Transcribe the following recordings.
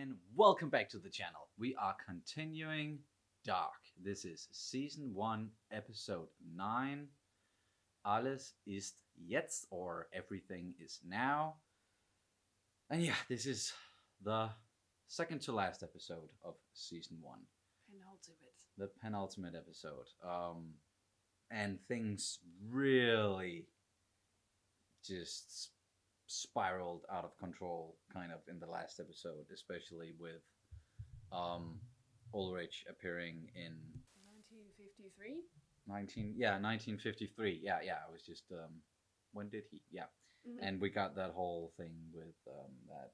and welcome back to the channel. We are continuing Dark. This is Season 1, Episode 9. Alles ist Jetzt, or Everything is Now. And yeah, this is the second to last episode of Season 1. Penultimate. The penultimate episode. And things really just spiraled out of control kind of in the last episode, especially with Ulrich appearing in 1953. 1953. Yeah, I was just when did he? Yeah. Mm-hmm. And we got that whole thing with that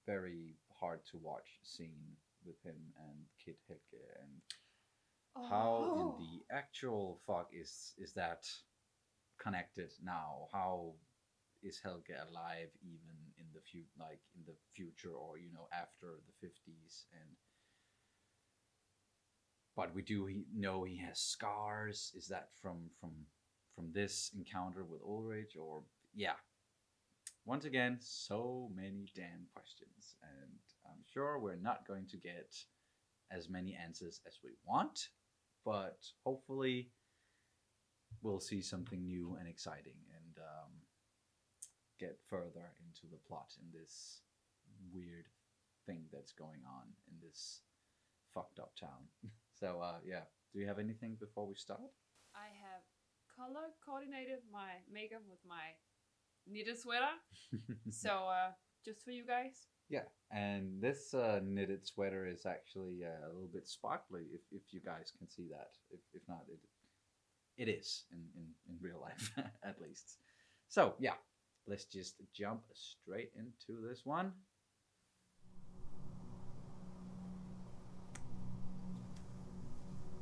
very hard to watch scene with him and Kid Helge, and how in the actual fuck is that connected now? How is Helge alive even in the future, or after the 50s? But we do know he has scars. Is that from this encounter with Ulrich, or yeah? Once again, so many damn questions, and I'm sure we're not going to get as many answers as we want, but hopefully we'll see something new and exciting and get further into the plot in this weird thing that's going on in this fucked up town. So yeah, do you have anything before we start? I have color coordinated my makeup with my knitted sweater. So just for you guys. Yeah, and this knitted sweater is actually a little bit sparkly, if you guys can see that. If not, it is in real life, at least. So yeah, let's just jump straight into this one.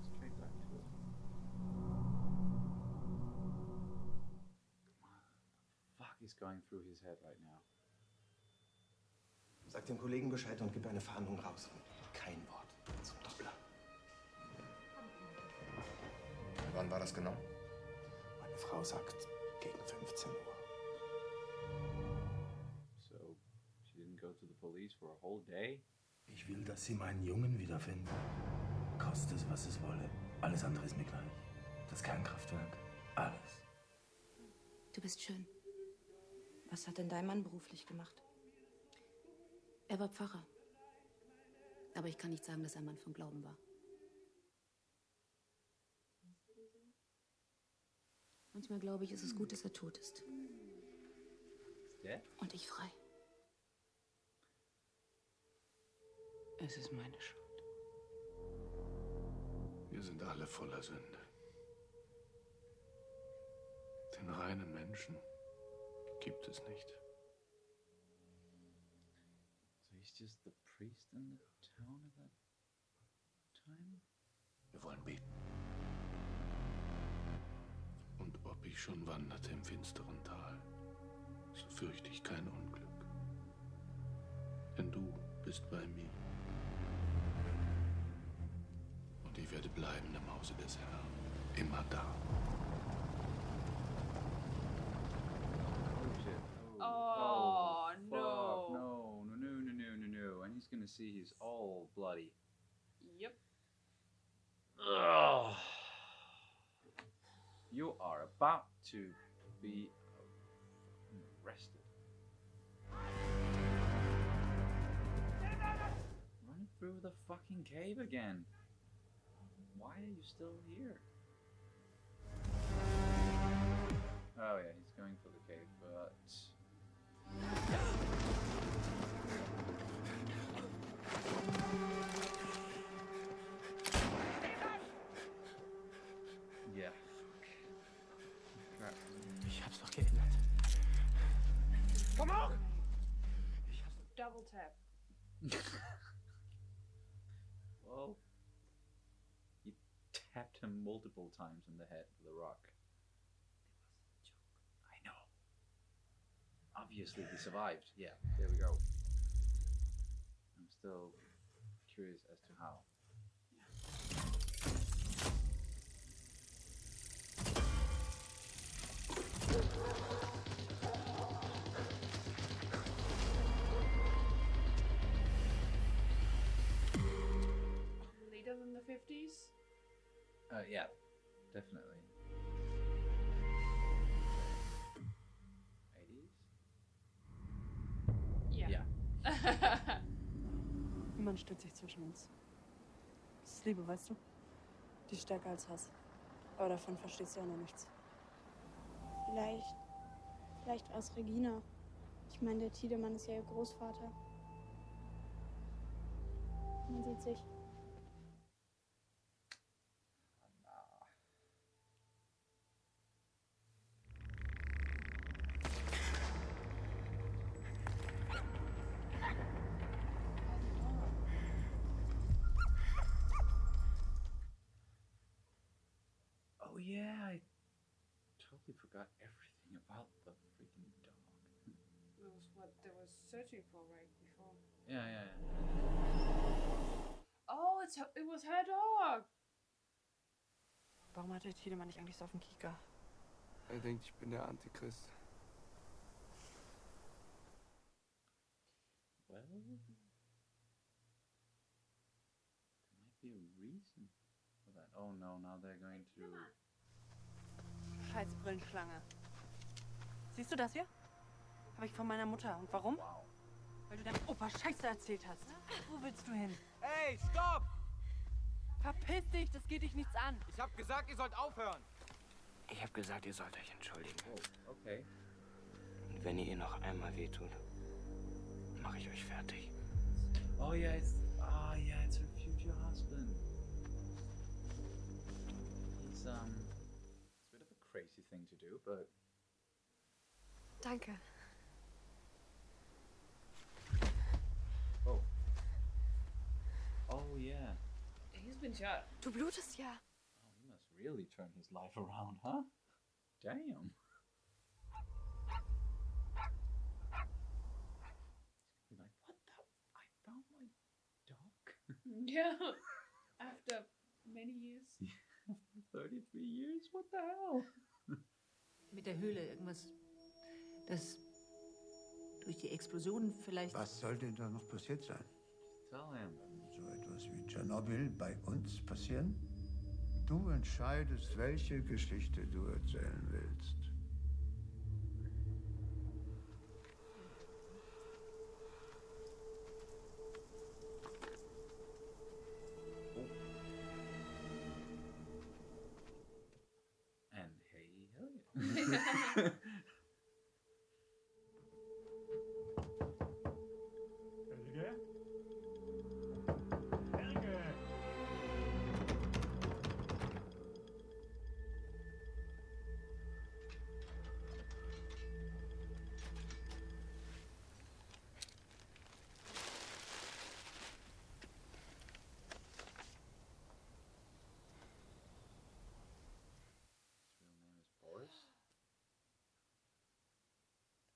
Straight back to it. What the fuck is going through his head right now? Sag dem Kollegen Bescheid und gib eine Fahndung raus. Kein Wort zum Doppler. Wann war das genau? Meine Frau sagt gegen 15 Uhr. So, she didn't go to the police for a whole day? Ich will, dass Sie meinen Jungen wiederfinden. Koste es, was es wolle. Alles andere ist mir gleich. Das Kernkraftwerk. Alles. Du bist schön. Was hat denn dein Mann beruflich gemacht? Er war Pfarrer. Aber ich kann nicht sagen, dass er ein Mann vom Glauben war. Manchmal glaube ich, ist es gut, dass er tot ist. Und ich frei. Es ist meine Schuld. Wir sind alle voller Sünde. Den reinen Menschen gibt es nicht. So he's just the priest in the town at that time? Wir wollen beten. Und ob ich schon wanderte im finsteren Tal, so fürchte ich kein Unglück. Denn du bist bei mir. Und ich werde bleiben im Hause des Herrn. Immer da. Oh shit. Oh, fuck. no. No. And he's gonna see he's all bloody. Yep. Ugh. You are about to be arrested. Run through the fucking cave again. Why are you still here? Oh yeah, he's going for the cave, but... Yeah. Crap. Ich hab's doch geändert. Come on! Double tap. Well, you tapped him multiple times in the head with a rock. I know. Obviously he survived. Yeah, there we go. I'm still curious as to how. 50s? Yeah, definitely. 80s? Yeah. Yeah. Niemand stürzt sich zwischen uns. Das ist Liebe, weißt du? Die ist stärker als Hass. Aber davon verstehst du ja noch nichts. Vielleicht war es Regina. Ich meine, der Tiedemann ist ja ihr Großvater. Man sieht sich. Oh yeah, I totally forgot everything about the freaking dog. That was what they were searching for right before. Yeah. Oh, it was her dog! Warum hat der Tiedemann nicht eigentlich so auf den Kieker? Er denkt, ich bin der Antichrist. Well, there might be a reason for that. Oh no, now they're going to... Scheiß Brillenschlange. Siehst du das hier? Habe ich von meiner Mutter. Und warum? Wow. Weil du deinem Opa Scheiße erzählt hast. Wo willst du hin? Hey, stopp! Verpiss dich, das geht dich nichts an. Ich hab gesagt, ihr sollt aufhören. Ich hab gesagt, ihr sollt euch entschuldigen. Oh, okay. Und wenn ihr ihr noch einmal wehtut, mache ich euch fertig. Oh yeah, it's her future husband. He's it's a bit of a crazy thing to do, but Danke. oh yeah. He's been shot. Du blutest ja. Oh, he must really turn his life around, huh? Damn. He's gonna be like, what the? I found my dog. Yeah. After many years. 33 years? What the hell? Mit der Höhle irgendwas, das durch die Explosion vielleicht... Was soll denn da noch passiert sein? Tell him. So etwas wie Tschernobyl bei uns passieren? Du entscheidest, welche Geschichte du erzählen willst. And hey, hell yeah.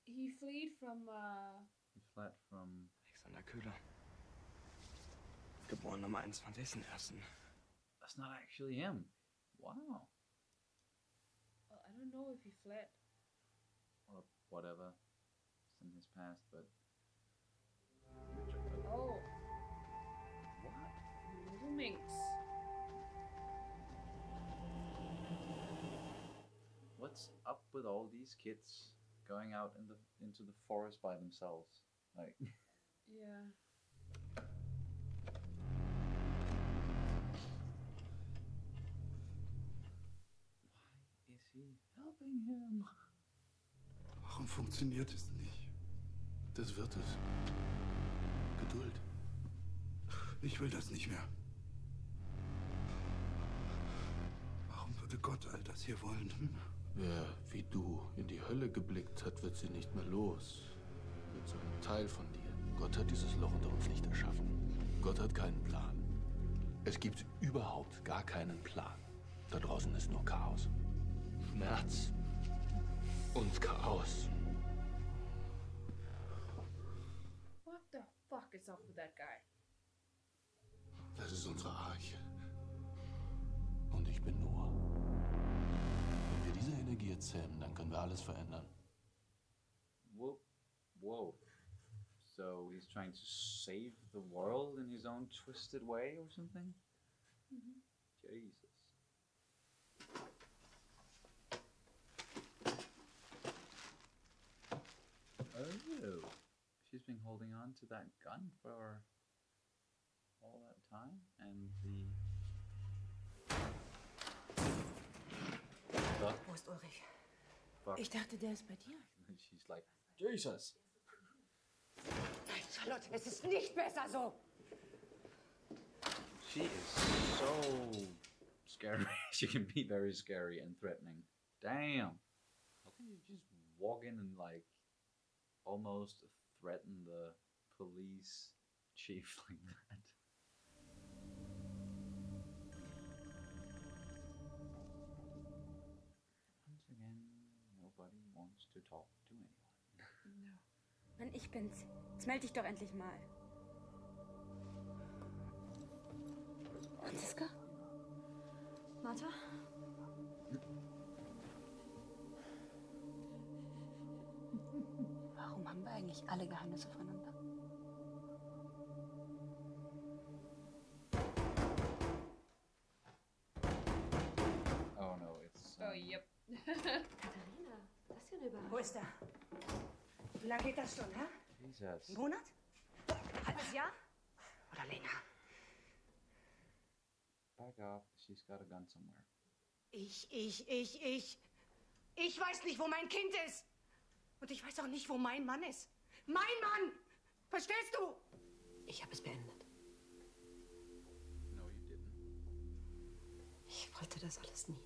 He fled from He fled from... Alexander Köhler. Geboren am 21.01. That's not actually him. Wow. well, I don't know if he fled. Or whatever. It's in his past, but... Oh, What? little minx. What's up with all these kids going out into the forest by themselves? Like... Yeah. Why is he helping him? Warum funktioniert es nicht? Das wird es. Geduld. Ich will das nicht mehr. Warum würde Gott all das hier wollen? Wer wie du in die Hölle geblickt hat, wird sie nicht mehr los. Wird zu einem Teil von dir. Gott hat dieses Loch unter uns nicht erschaffen. Gott hat keinen Plan. Es gibt überhaupt gar keinen Plan. Da draußen ist nur Chaos. Schmerz und Chaos. What the fuck is up with that guy? Das ist unsere Arche. Und ich bin nur. Wenn wir diese Energie erzählen, dann können wir alles verändern. Whoa. Whoa. So he's trying to save the world in his own twisted way or something? Jesus. Oh, she's been holding on to that gun for all that time, and the Wo ist Ulrich? fuck. Ich dachte, der ist bei dir. And she's like, Jesus. Nein, Charlotte, es ist nicht besser so. She is so scary. She can be very scary and threatening. Damn. How can you just walk in and like almost threaten the police chief like that? Once again, nobody wants to talk to anyone. Mann, ich bin's. Jetzt melde dich doch endlich mal. Franziska? Martha? Warum haben wir eigentlich alle Geheimnisse voneinander? Oh no, it's. Oh, yep. Katharina, was ist denn überhaupt? Wo ist er? Wie lange geht das schon, hä? Jesus. Ein Monat? Halbes Jahr? Oder länger? Back off. She's got a gun somewhere. Ich weiß nicht, wo mein Kind ist. Und ich weiß auch nicht, wo mein Mann ist. Mein Mann! Verstehst du? Ich habe es beendet. No, you didn't. Ich wollte das alles nie.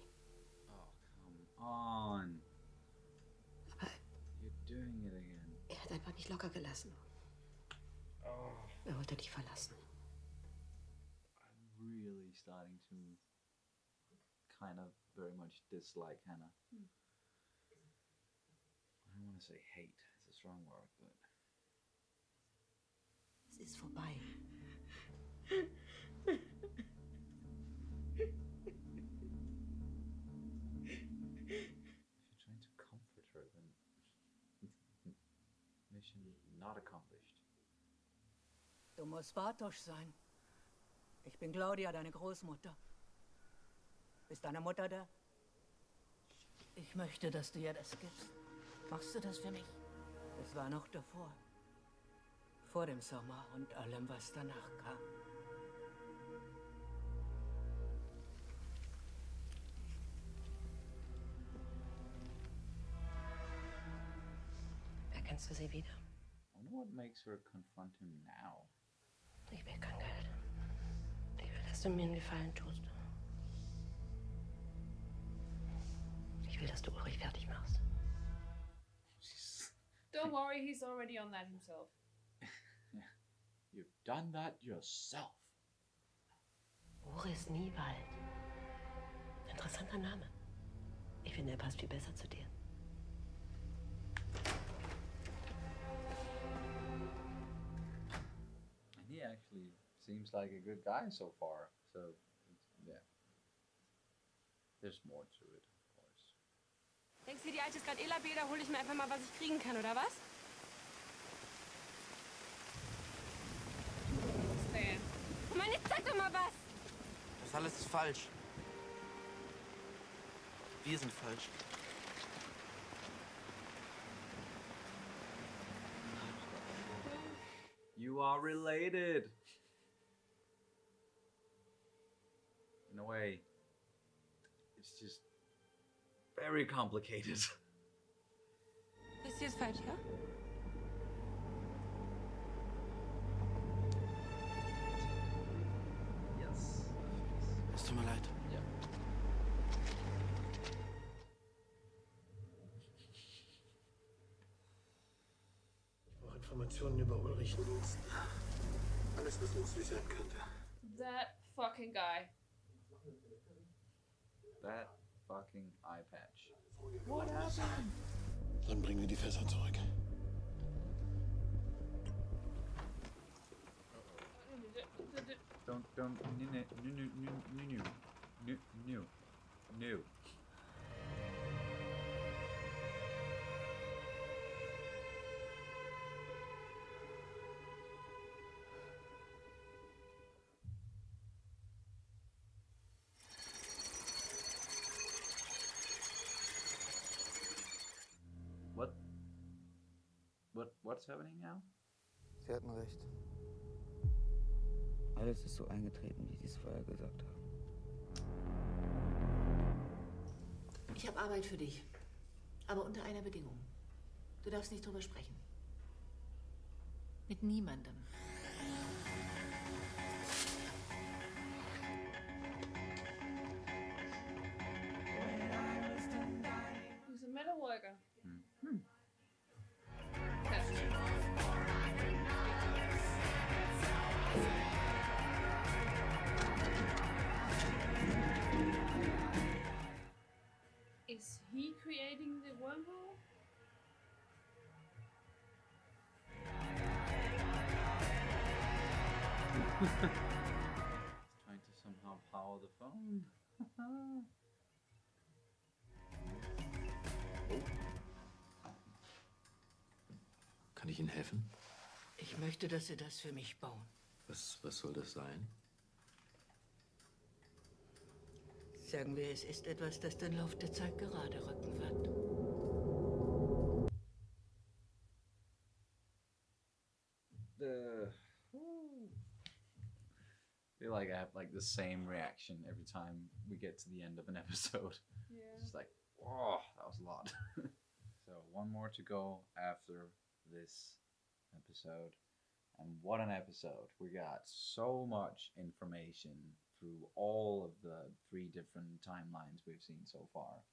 Oh, come on. Aber You're doing it again. er hat einfach nicht locker gelassen. Er wollte dich verlassen. I'm really starting to kind of very much dislike Hannah. I don't want to say hate. It's a strong word, but Es ist vorbei. if you're trying to comfort her, then mission not accomplished. Du musst Bartosch sein. Ich bin Claudia, deine Großmutter. Ist deine Mutter da? Ich möchte, dass du ihr das gibst. Machst du das für mich? Es war noch davor. Vor dem Sommer und allem, was danach kam. Erkennst du sie wieder? I wonder what makes her confront him now. Ich will kein Geld. Ich will, dass du mir einen Gefallen tust. Ich will, dass du Ulrich fertig machst. Don't worry, he's already on that himself. You've done that yourself. Boris Niewald. Interessanter Name. Ich finde, er passt viel besser zu dir. And he actually seems like a good guy so far. So, yeah. There's more to it, of course. Denkst du, die alte ist gerade Ela-B, da hole ich mir einfach mal, was ich kriegen kann, oder was? Stan. Mann, jetzt sag doch mal was! Das alles ist falsch. Wir sind falsch. You are related. In a way, it's just very complicated. Das hier ist falsch, ja? Yes. Es tut mir leid. Yeah. Ich brauche Informationen über Ulrich Nielsen. Alles, was nützlich sein könnte. That fucking guy. That fucking eye patch. Dann bringen wir die Fässer zurück. Don't, no. what's happening now? Sie hatten recht. Alles ist so eingetreten, wie Sie es vorher gesagt haben. Ich habe Arbeit für dich. Aber unter einer Bedingung. Du darfst nicht drüber sprechen. Mit niemandem. He's a metal worker. Is he creating the wormhole? Trying to somehow power the phone. Kann ich Ihnen helfen? Ich möchte, dass Sie das für mich bauen. Was soll das sein? Sagen wir, es ist etwas, das den Lauf der Zeit gerade rücken wird. I feel like I have like the same reaction every time we get to the end of an episode. Yeah. It's like, oh, that was a lot. So one more to go after this episode. And what an episode. We got so much information through all of the 3 different timelines we've seen so far.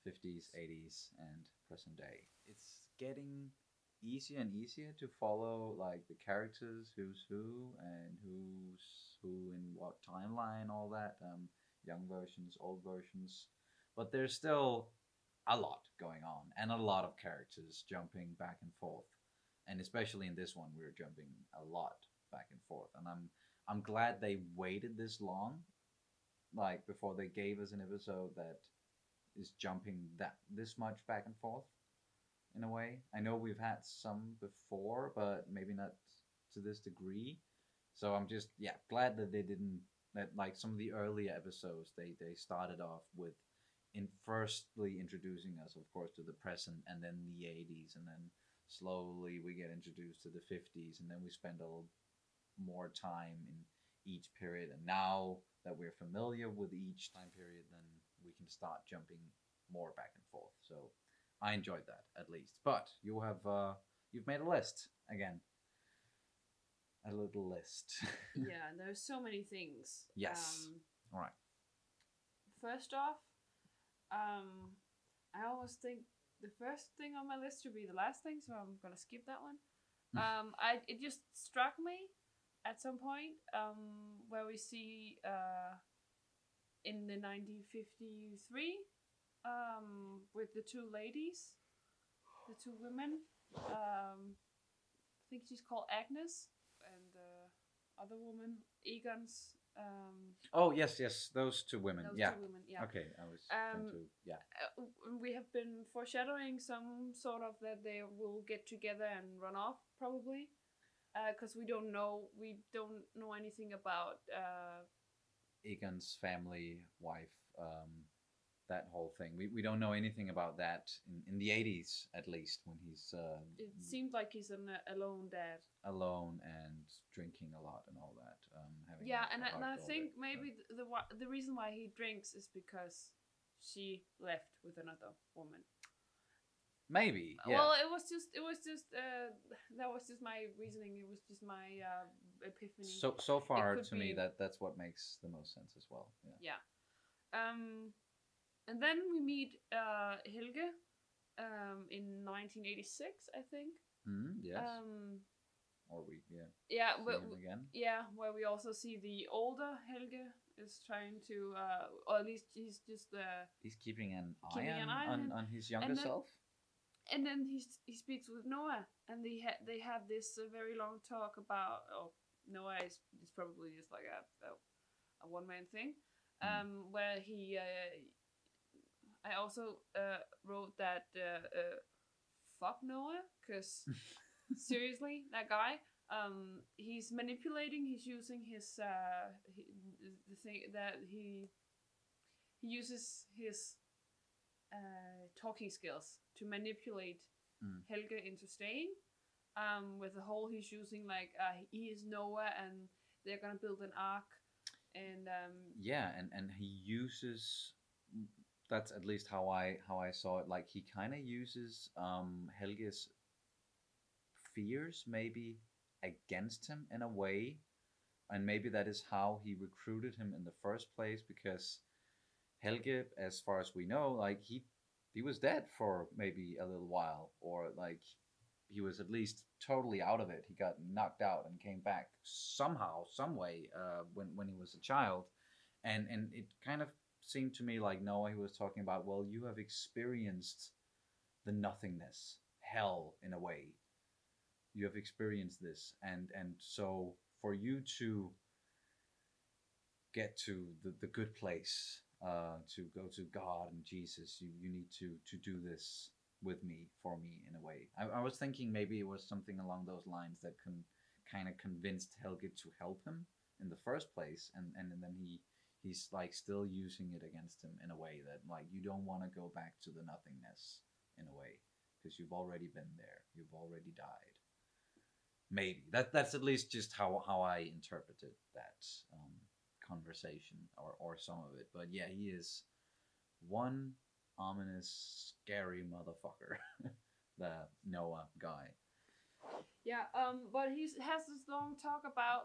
50s, 80s, and present day. It's getting easier and easier to follow like the characters, who's who and who's who in what timeline, all that. Young versions, old versions. But there's still a lot going on and a lot of characters jumping back and forth. And especially in this one, we're jumping a lot back and forth. And I'm glad they waited this long, like before they gave us an episode that is jumping this much back and forth in a way. I know we've had some before, but maybe not to this degree. So I'm just glad that they didn't, that like some of the earlier episodes they started off with firstly introducing us, of course, to the present and then the 80s, and then slowly we get introduced to the 50s, and then we spend a little more time in each period. And now that we're familiar with each time period, then we can start jumping more back and forth. So I enjoyed that at least. But you have you've made a list again. A little list. Yeah, and there's so many things. Yes. All right. First off, I always think the first thing on my list should be the last thing, so I'm gonna skip that one. It just struck me at some point where we see in the 1953 with the 2 ladies, the 2 women. I think she's called Agnes, and the other woman, Egon's. Oh yes, those 2 women. Those Yeah. 2 women, yeah. Okay, I was trying to We have been foreshadowing some sort of that they will get together and run off, probably, because we don't know anything about Egon's family, wife, that whole thing. We don't know anything about that in the 80s, at least, when he's it seems like he's an alone dad, alone and drinking a lot and all that. Having and I think maybe the reason why he drinks is because she left with another woman. Maybe. Yeah. Well, it was just that was just my reasoning. It was just my epiphany. So far to me that's what makes the most sense as well. Yeah. And then we meet Helge in 1986, I think. Yes. Or we see him again. Yeah, where we also see the older Helge is trying to, or at least he's just he's keeping an eye on his younger self. And then he speaks with Noah, and they have this very long talk about. Oh, Noah is probably just like a one man thing, where he. I also wrote that fuck Noah, because seriously, that guy, he's manipulating. He's using his the thing that he uses his talking skills to manipulate Helge into staying, with the whole he's using like he is Noah and they're gonna build an ark, and yeah, and he uses, that's at least how I saw it, like he kind of uses Helge's fears maybe against him in a way, and maybe that is how he recruited him in the first place, because Helge, as far as we know, like he was dead for maybe a little while, or like he was at least totally out of it. He got knocked out and came back somehow, some way, when he was a child, and it kind of seemed to me like Noah, he was talking about, well, you have experienced the nothingness, hell in a way. You have experienced this, and so for you to get to the good place, to go to God and Jesus, you need to do this with me, for me, in a way. I was thinking maybe it was something along those lines that kind of convinced Helge to help him in the first place, and then he's like still using it against him in a way that like you don't want to go back to the nothingness in a way, because you've already been there, you've already died. Maybe that's at least just how I interpreted that conversation, or some of it. But yeah, he is one ominous, scary motherfucker, the Noah guy. Yeah, but he has this long talk about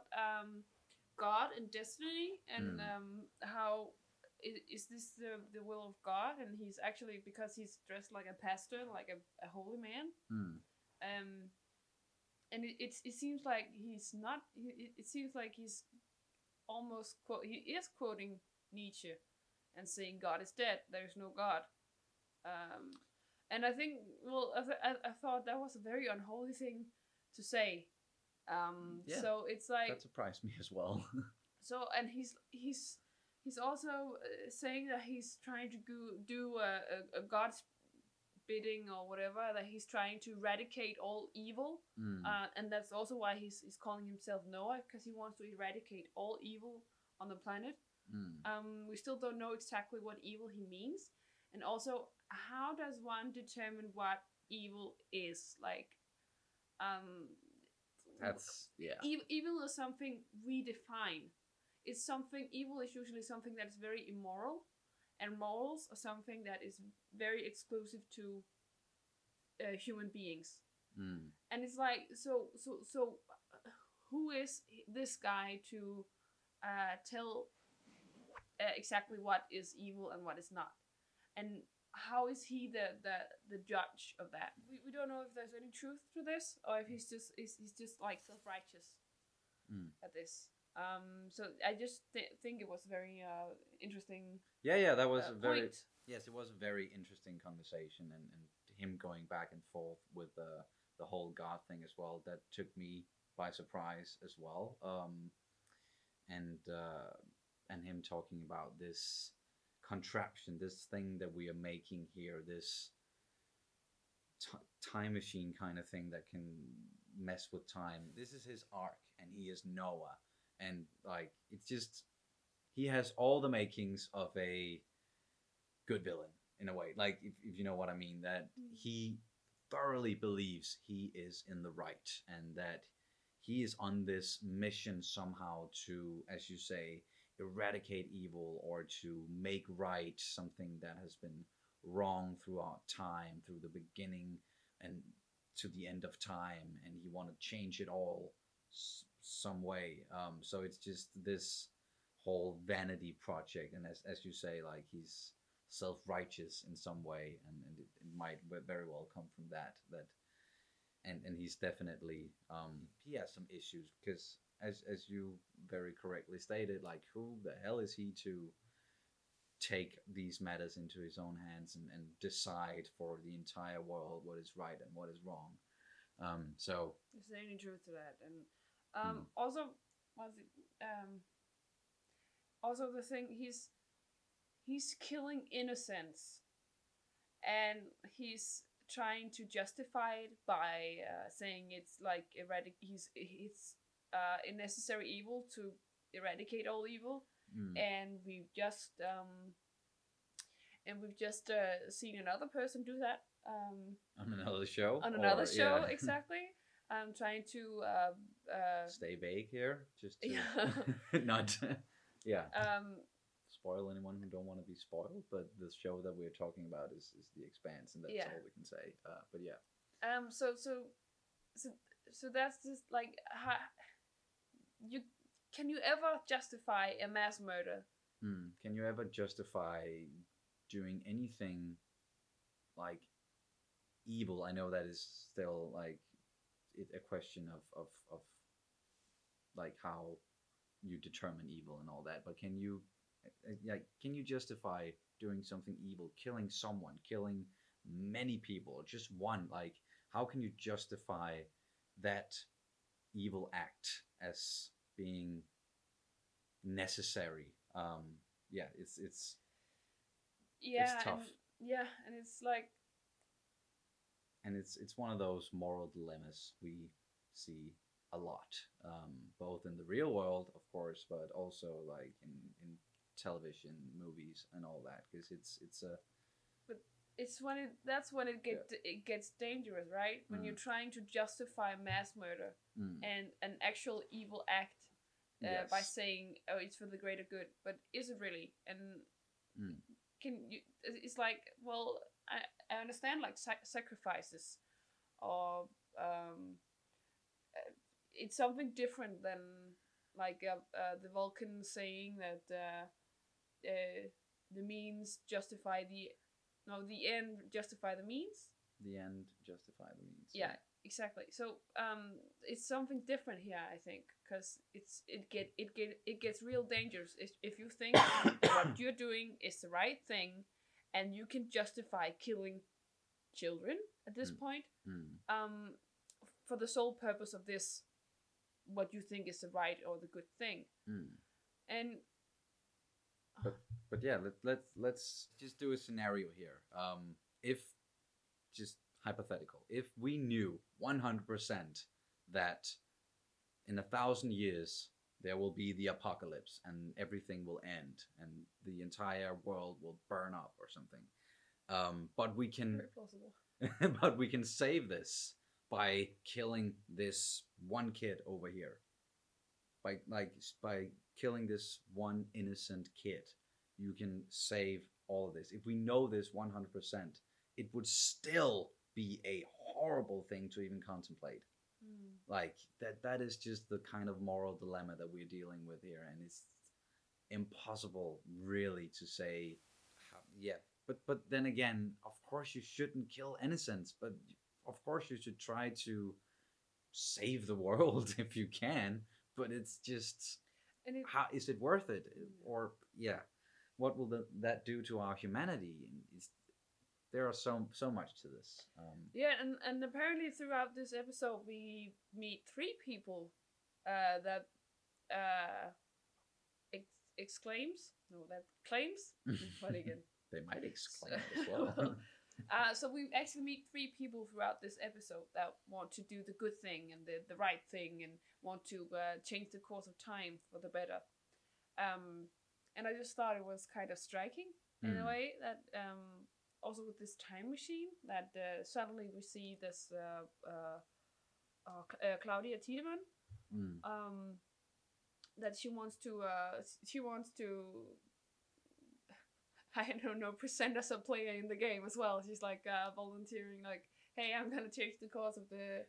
God and destiny, and how is this the will of God? And he's actually, because he's dressed like a pastor, like a holy man. And it seems like he's not. It seems like he's almost he is quoting Nietzsche and saying God is dead. There is no God. And I think, well, I thought that was a very unholy thing to say. Yeah, so it's like that surprised me as well. So, and he's also saying that he's trying to do a God's bidding or whatever, that he's trying to eradicate all evil, and that's also why he's calling himself Noah, because he wants to eradicate all evil on the planet. We still don't know exactly what evil he means, and also how does one determine what evil is? Like, that's evil is something we define. It's something, evil is usually something that is very immoral, and morals are something that is very exclusive to human beings. And it's like, so who is this guy to tell exactly what is evil and what is not? And how is he the judge of that? We don't know if there's any truth to this, or if he's just like self-righteous at this. So I just think it was very interesting. Yeah, that was a very point. Yes, it was a very interesting conversation, and him going back and forth with the whole God thing as well. That took me by surprise as well. And him talking about this contraption, this thing that we are making here, this time machine kind of thing that can mess with time. This is his arc, and he is Noah. And like, it's just, he has all the makings of a good villain in a way. Like, if you know what I mean, that he thoroughly believes he is in the right, and that he is on this mission somehow to, as you say, eradicate evil, or to make right something that has been wrong throughout time, through the beginning and to the end of time, and he want to change it all some way. So it's just this whole vanity project, and as you say, like, he's self-righteous in some way, and it might very well come from that and he's definitely he has some issues, because as you very correctly stated, like, who the hell is he to take these matters into his own hands and decide for the entire world what is right and what is wrong? So is there any truth to that? And also was it also the thing, he's killing innocence, and he's trying to justify it by saying it's like it's a necessary evil to eradicate all evil. And we've just seen another person do that on another show. Exactly. I'm trying to stay vague here, just to yeah. not spoil anyone who don't want to be spoiled. But the show that we're talking about is The Expanse, and that's Yeah. all we can say. But yeah. So that's just like how can you ever justify a mass murder? Can you ever justify doing anything like evil? I know that is still like a question of like how you determine evil and all that, but can you justify doing something evil, killing someone, killing many people, or just one? Like, how can you justify that evil act as being necessary? It's tough. And it's like, and it's one of those moral dilemmas we see a lot, both in the real world, of course, but also like in television, movies, and all that, because it's a. But it's when it gets dangerous, right? When you're trying to justify mass murder and an actual evil act by saying, "Oh, it's for the greater good," but is it really? And can you? It's like, well, I understand like sacrifices, or it's something different than like the Vulcan saying that the means justify the end justify the means. The end justify the means. Yeah, exactly. So it's something different here, I think, because it gets real dangerous if you think what you're doing is the right thing, and you can justify killing children at this point, for the sole purpose of this, what you think is the right or the good thing, and. But yeah, let's just do a scenario here. If, just hypothetical, if we knew 100% that in 1,000 years there will be the apocalypse and everything will end and the entire world will burn up or something, but we can, very plausible. but we can save this by killing this one kid over here, by killing this one innocent kid. You can save all of this. If we know this 100%, it would still be a horrible thing to even contemplate. Like that is just the kind of moral dilemma that we're dealing with here, and it's impossible really to say but then again, of course you shouldn't kill innocents, but of course you should try to save the world if you can, but it's just, how is it worth it? Or what will that do to our humanity? There are so much to this. And apparently throughout this episode we meet 3 people that claims. What again? They might exclaim as well. So we actually meet 3 people throughout this episode that want to do the good thing and the right thing and want to change the course of time for the better. And I just thought it was kind of striking in a way that also with this time machine that suddenly we see this Claudia Tiedemann, that she wants to I don't know, present as a player in the game as well. She's like volunteering, like, hey, I'm gonna change the course of the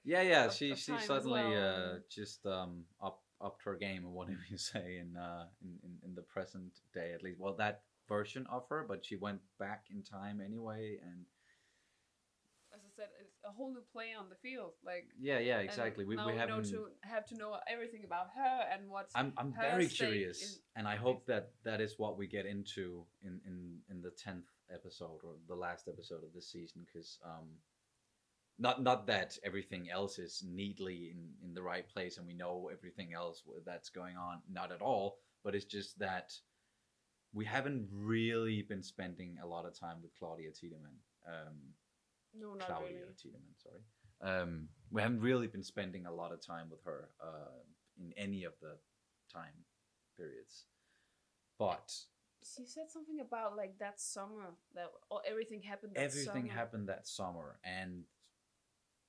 she time suddenly well. just upped her game, or whatever you say, in the present day, at least. Well, that version of her, but she went back in time anyway, and as I said, it's a whole new play on the field. Like exactly. We have to know everything about her and what's. I'm her very stake curious, and I hope that is what we get into in the 10th episode, or the last episode of this season, because not that everything else is neatly in the right place and we know everything else that's going on, not at all, but it's just that we haven't really been spending a lot of time with Claudia Tiedemann. No, not Claudia really. Tiedemann, sorry. We haven't really been spending a lot of time with her in any of the time periods. But she said something about like that summer that everything happened. That everything summer. happened that summer, and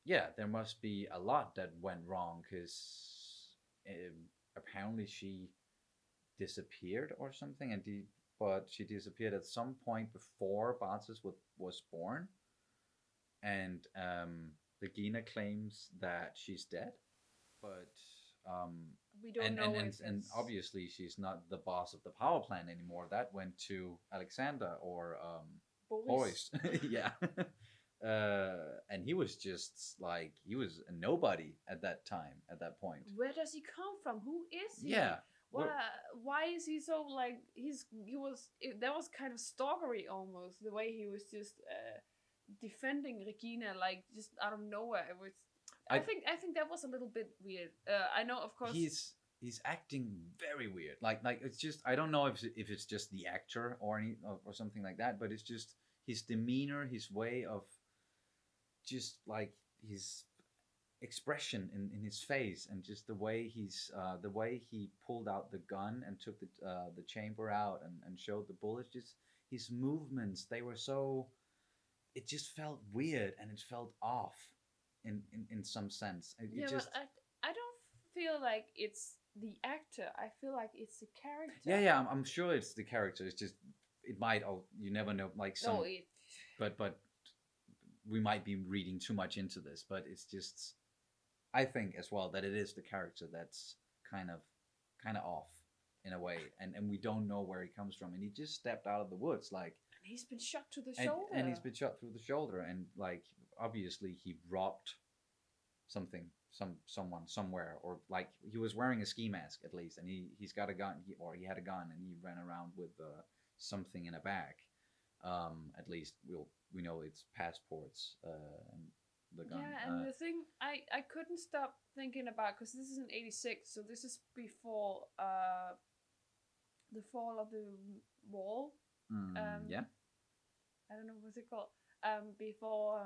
yeah, there must be a lot that went wrong because apparently she disappeared or something, but she disappeared at some point before Bartos was born, and Regina claims that she's dead, but we don't know if and it's... obviously she's not the boss of the power plant anymore. That went to Alexander or Boris. Yeah. And he was just like, he was a nobody at that time, at that point. Where does he come from? Who is he? Yeah. Why is he so like that was kind of stalkery almost, the way he was just defending Regina like just out of nowhere. It was I think that was a little bit weird. I know, of course, he's acting very weird. Like it's just, I don't know if it's just the actor or something like that, but it's just his demeanor, his way of just like his expression in his face, and just the way he pulled out the gun and took the chamber out and showed the bullets. Just his movements, they were so, it just felt weird and it felt off in some sense. But I don't feel like it's the actor. I feel like it's the character. Yeah, I'm sure it's the character. It's just, it might, you never know, like some, but we might be reading too much into this. But it's just, I think as well that it is the character that's kind of off in a way, and we don't know where he comes from, and he just stepped out of the woods like. And he's been shot to the shoulder. And he's been shot through the shoulder, and like obviously he robbed someone somewhere, or like he was wearing a ski mask at least, and he's got a gun, he had a gun, and he ran around with something in a bag. At least we know it's passports and the gun. Yeah, and the thing I couldn't stop thinking about, because this is in '86, so this is before the fall of the wall. Yeah. I don't know what's it called. Before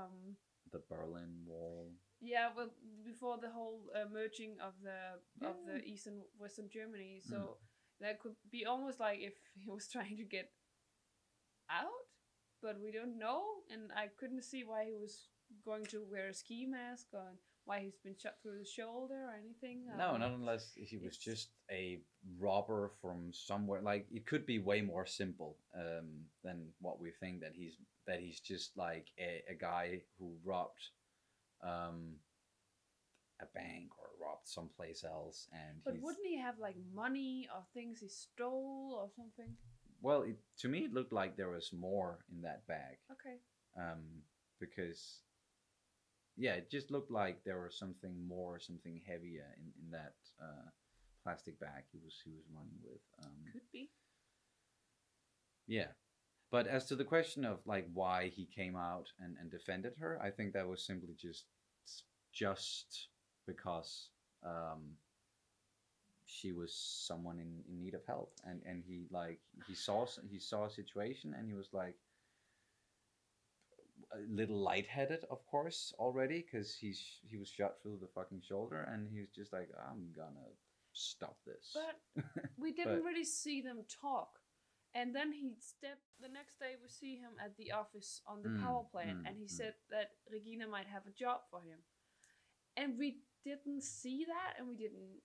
the Berlin Wall. Yeah, well, before the whole merging of the East and Western Germany, so that could be almost like if he was trying to get out, but we don't know, and I couldn't see why he was going to wear a ski mask, or why he's been shot through the shoulder or anything. No, not unless he was just a robber from somewhere. Like, it could be way more simple than what we think, that he's just like a guy who robbed a bank or robbed someplace else, but wouldn't he have like money or things he stole or something? Well, to me it looked like there was more in that bag. Okay. Because yeah, it just looked like there was something more, something heavier in that plastic bag he was running with. Could be. Yeah. But as to the question of like why he came out and defended her, I think that was simply just because she was someone in need of help, and he saw a situation, and he was like a little lightheaded, of course, already, because he was shot through the fucking shoulder, and he was just like, I'm gonna stop this. But we didn't really see them talk. And then the next day we see him at the office on the power plant, and he said that Regina might have a job for him. And we didn't see that, and we didn't,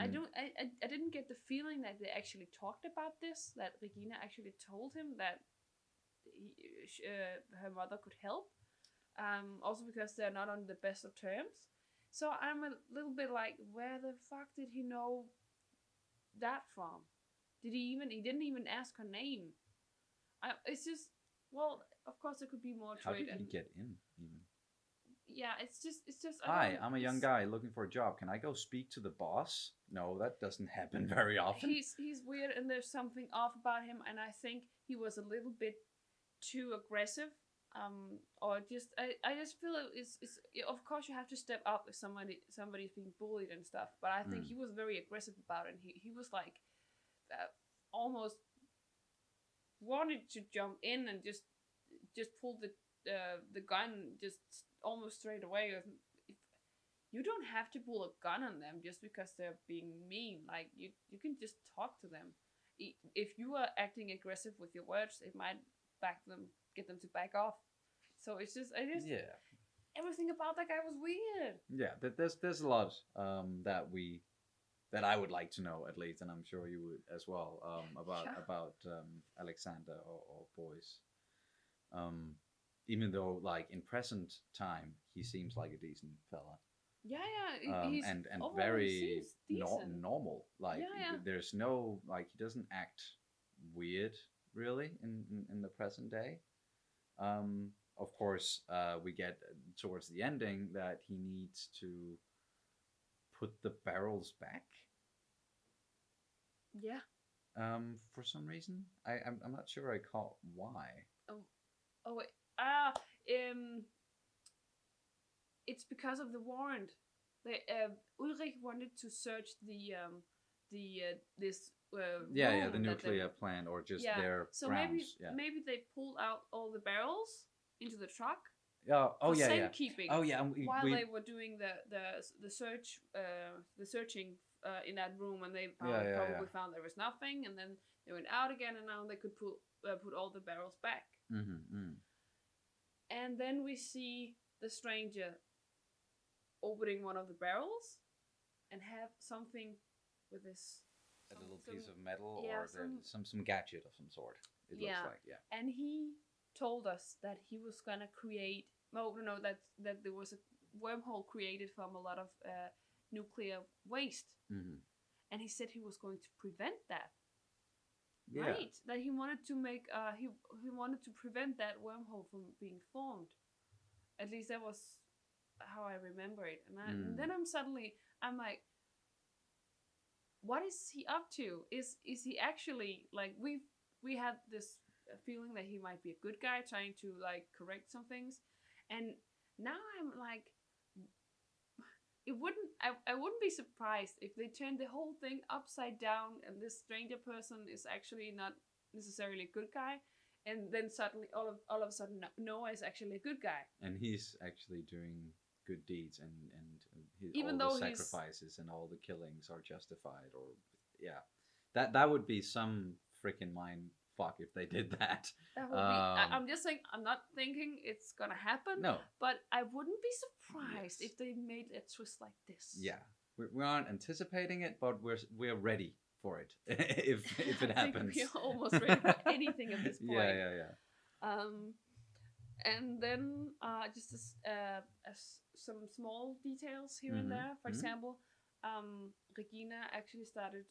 I didn't get the feeling that they actually talked about this, that Regina actually told him that her mother could help. Also because they're not on the best of terms. So I'm a little bit like, where the fuck did he know that from? He didn't even ask her name. It's just, well, of course there could be more to How it. did he get in even? Yeah, it's just. Hi, I'm a young guy looking for a job. Can I go speak to the boss? No, that doesn't happen very often. He's weird, and there's something off about him, and I think he was a little bit too aggressive. Or just I just feel it's of course you have to step up if somebody's being bullied and stuff. But I think he was very aggressive about it. And he was like. Almost wanted to jump in and just pull the gun just almost straight away. You don't have to pull a gun on them just because they're being mean. Like you can just talk to them. If you are acting aggressive with your words, it might get them to back off. So it's just yeah. everything about that guy was weird. Yeah, there's a lot that I would like to know, at least, and I'm sure you would as well, about Alexander or Boyce. Even though, like, in present time, he seems like a decent fella. Yeah, he's and overall, very he seems decent. normal. Like, Yeah. there's no, like, he doesn't act weird really in the present day. Of course, we get towards the ending that he needs to put the barrels back. Yeah. For some reason, I'm not sure I caught why. Oh wait. It's because of the warrant. Ulrich wanted to search this the room nuclear plant, or just their so grounds. maybe they pulled out all the barrels into the truck. For safekeeping. safekeeping. While they were doing the searching in that room, and they probably found there was nothing, and then they went out again, and now they could put all the barrels back. And then we see the stranger opening one of the barrels and have something with this. A little piece of metal, yeah, or some gadget of some sort. It looks like, yeah. And he told us that he was gonna create. That there was a wormhole created from a lot of nuclear waste, and he said he was going to prevent that. Yeah. Right, that he wanted to make. He wanted to prevent that wormhole from being formed. At least that was how I remember it. And then I'm like, what is he up to? Is he actually, like, we had this feeling that he might be a good guy trying to, like, correct some things, and now I'm like, I wouldn't be surprised if they turned the whole thing upside down, and this stranger person is actually not necessarily a good guy, and then suddenly all of a sudden Noah is actually a good guy, and he's actually doing good deeds, and even all though the sacrifices and all the killings are justified, or that would be some freaking mind fuck if they did that. That would be, I'm just saying, I'm not thinking it's gonna happen. No, but I wouldn't be surprised if they made a twist like this. Yeah, we aren't anticipating it, but we're ready for it if it happens. We're almost ready for anything at this point. Yeah. And then just some small details here and there. For example, Regina actually started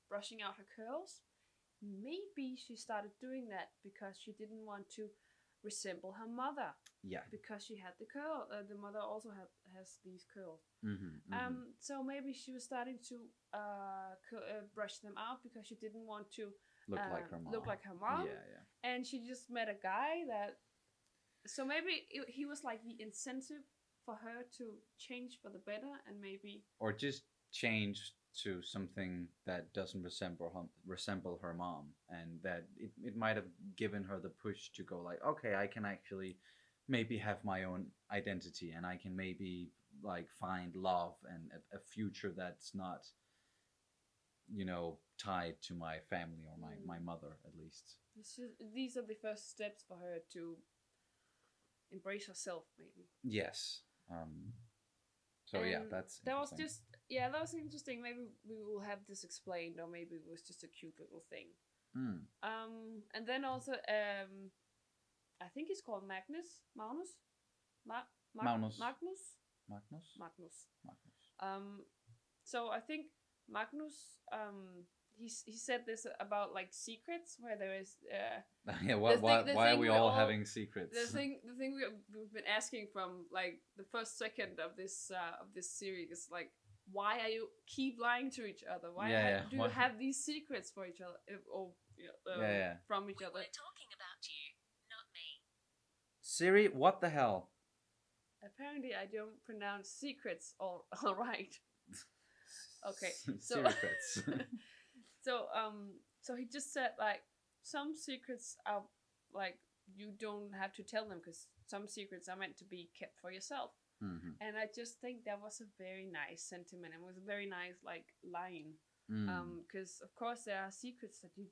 brushing out her curls. Maybe she started doing that because she didn't want to resemble her mother. Yeah. Because she had the curl. The mother also has these curls. So maybe she was starting to brush them out because she didn't want to look like her mom. Yeah. And she just met a guy that. So maybe he was like the incentive for her to change for the better, and maybe. Or just change to something that doesn't resemble her mom, and that it might have given her the push to go like, okay, I can actually maybe have my own identity, and I can maybe, like, find love and a future that's not, tied to my family or my mother, at least. These are the first steps for her to embrace herself, maybe. Yes. So that's that was just that was interesting. Maybe we will have this explained, or maybe it was just a cute little thing. And then also I think he's called Magnus. So I think Magnus he said this about, like, secrets, where there is why are we all having secrets? The thing we've been asking from, like, the first second of this series is, like, why are you keep lying to each other? Why do you have these secrets for each other, from each other? We're talking about you, not me. Siri, what the hell? Apparently, I don't pronounce secrets all right. Okay, so secrets. So he just said, like, some secrets are, like, you don't have to tell them, because some secrets are meant to be kept for yourself. And I just think that was a very nice sentiment. It was a very nice, like, line. Because of course there are secrets that you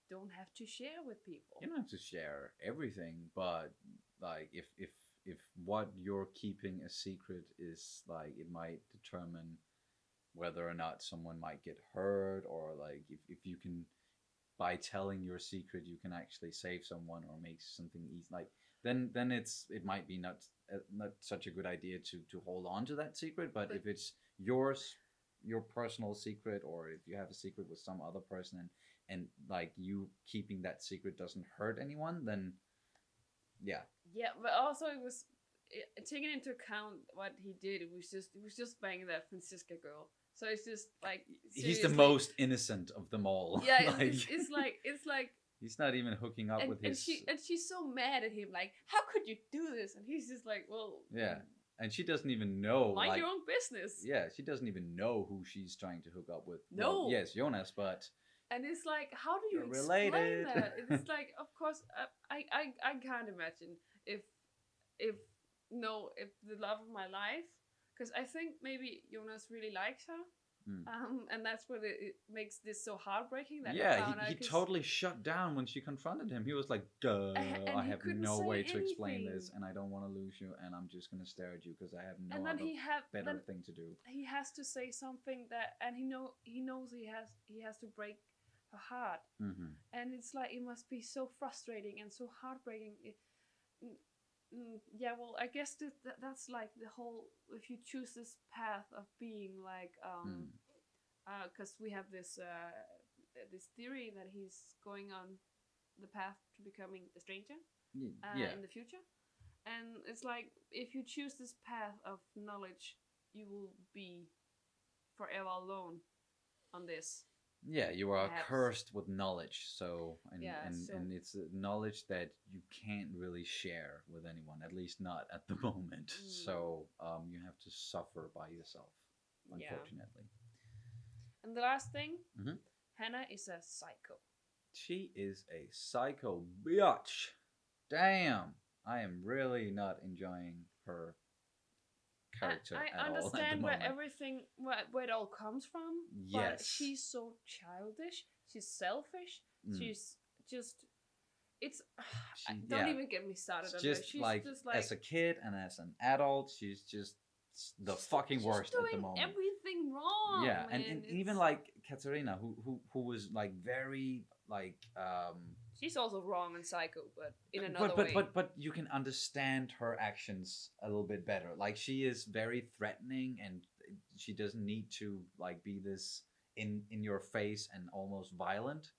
don't have to share with people. You don't have to share everything, but, like, if if what you're keeping a secret is like, it might determine whether or not someone might get hurt, or like if you can, by telling your secret, you can actually save someone or make something easy, like then it might be not such a good idea to hold on to that secret. But if it's yours, your personal secret, or if you have a secret with some other person, and like you keeping that secret doesn't hurt anyone, then yeah. Yeah, but also it was taking into account what he did. It was just banging that Francisca girl. So it's just like, he's the seriously. most innocent of them all. Yeah, like, it's like he's not even hooking up with his. And she's so mad at him. Like, how could you do this? And he's just like, well, yeah, and she doesn't even know. Mind like, your own business. Yeah, she doesn't even know who she's trying to hook up with. No. Well, yes, Jonas, but. And it's like, how do you They're explain related. that? It's like, of course, I can't imagine if the love of my life, because I think maybe Jonas really likes her, and that's what it makes this so heartbreaking. That He totally shut down when she confronted him. He was like, "Duh, and I he have couldn't no say way to explain anything. this, and I don't want to lose you, and I'm just gonna stare at you because I have no and then other better thing to do." He has to say something that, and he knows he has to break her heart, and it's like, it must be so frustrating and so heartbreaking. Yeah, well, I guess that's like the whole, if you choose this path of being like, because we have this theory that he's going on the path to becoming a stranger in the future, and it's like, if you choose this path of knowledge, you will be forever alone on this. Yeah, you are Perhaps. cursed with knowledge, so and so it's a knowledge that you can't really share with anyone, at least not at the moment. So you have to suffer by yourself, unfortunately. And the last thing, Hannah is a psycho. She is a psycho bitch. Damn, I am really not enjoying her character I at all. understand where everything, where it all comes from. Yes. But she's so childish. She's selfish. She's just. It's. Don't even get me started on her. She's like, as a kid and as an adult, she's just the fucking worst at the moment. Everything wrong. Yeah, man. and even like Katerina, who was like very like. She's also wrong and psycho, but in another way. But you can understand her actions a little bit better. Like, she is very threatening, and she doesn't need to like be this in your face and almost violent.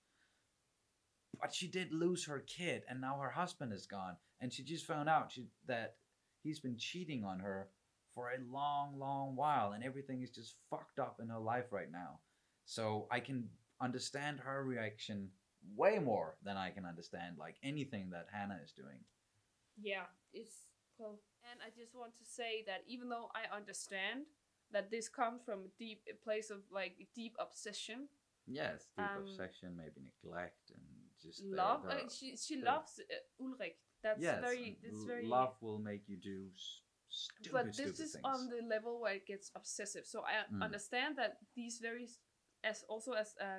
But she did lose her kid, and now her husband is gone, and she just found out that he's been cheating on her for a long while, and everything is just fucked up in her life right now. So I can understand her reaction way more than I can understand like anything that Hannah is doing. Yeah, it's well, and I just want to say that even though I understand that this comes from a place of like deep obsession. Yes, deep obsession, maybe neglect, and just love. She loves Ulrich. That's very. Love will make you do stupid. But this is things. on the level where it gets obsessive. So I understand that these very. As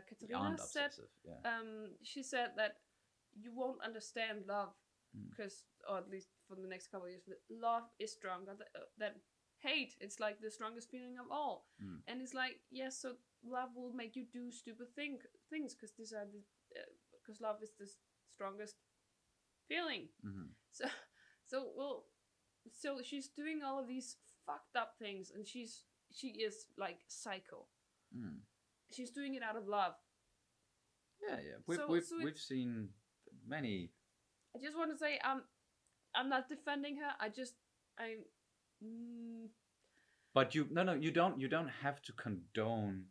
Katerina said, she said that you won't understand love because, or at least for the next couple of years, love is stronger than hate. It's like the strongest feeling of all, and it's like, yes, so love will make you do stupid things because because love is the strongest feeling. So she's doing all of these fucked up things, and she is like psycho. She's doing it out of love. Yeah. We've seen many. I just want to say, I'm not defending her. But you don't have to condone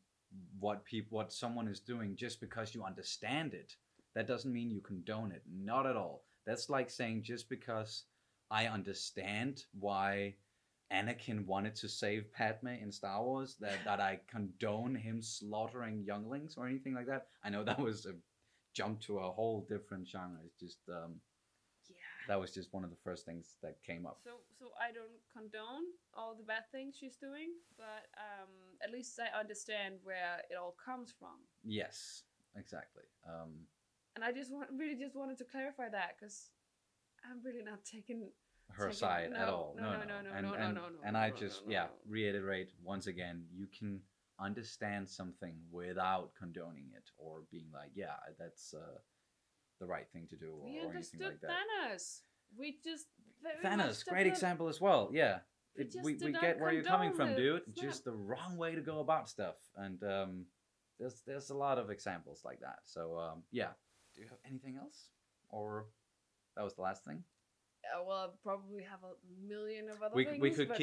what someone is doing just because you understand it. That doesn't mean you condone it. Not at all. That's like saying, just because I understand why Anakin wanted to save Padme in Star Wars, that I condone him slaughtering younglings or anything like that. I know that was a jump to a whole different genre. It's just that was just one of the first things that came up. So I don't condone all the bad things she's doing, but at least I understand where it all comes from. Yes, exactly. And I really just wanted to clarify that, because I'm really not taking her Take it- side no, at all. no, no, no, no, and no, and, no, no, and no, I no, just no, yeah no. reiterate once again, you can understand something without condoning it or being like, yeah, that's the right thing to do, We or anything understood like that. Thanos. We just very Thanos, much great did not- example as well. Yeah, We just we did not get where you're coming from, condone it. dude. It's not- Just the wrong way to go about stuff, and there's a lot of examples like that. So yeah, do you have anything else, or that was the last thing? Well, I probably have a million of other We things. could but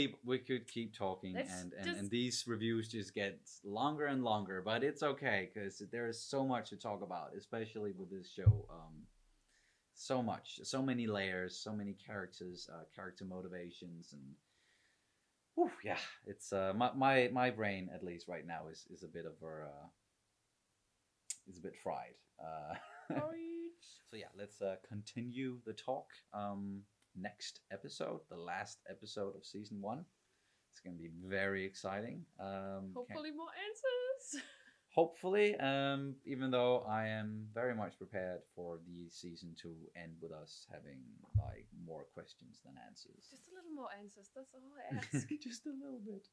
keep talking, let's and just- these reviews just get longer and longer, but it's okay because there is so much to talk about, especially with this show. So much, so many layers, so many characters, character motivations, and whew, yeah, it's my brain at least right now is a bit of is a bit fried. So yeah, let's continue the talk. Next episode, the last episode of season 1. It's gonna be very exciting. hopefully more answers. Hopefully, even though I am very much prepared for the season to end with us having like more questions than answers. Just a little more answers. That's all I ask. Just a little bit.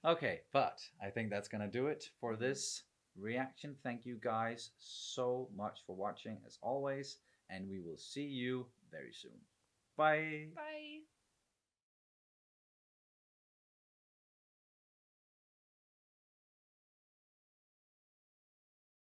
Okay, but I think that's gonna do it for this reaction. Thank you guys so much for watching as always, and we will see you very soon. Bye. Bye.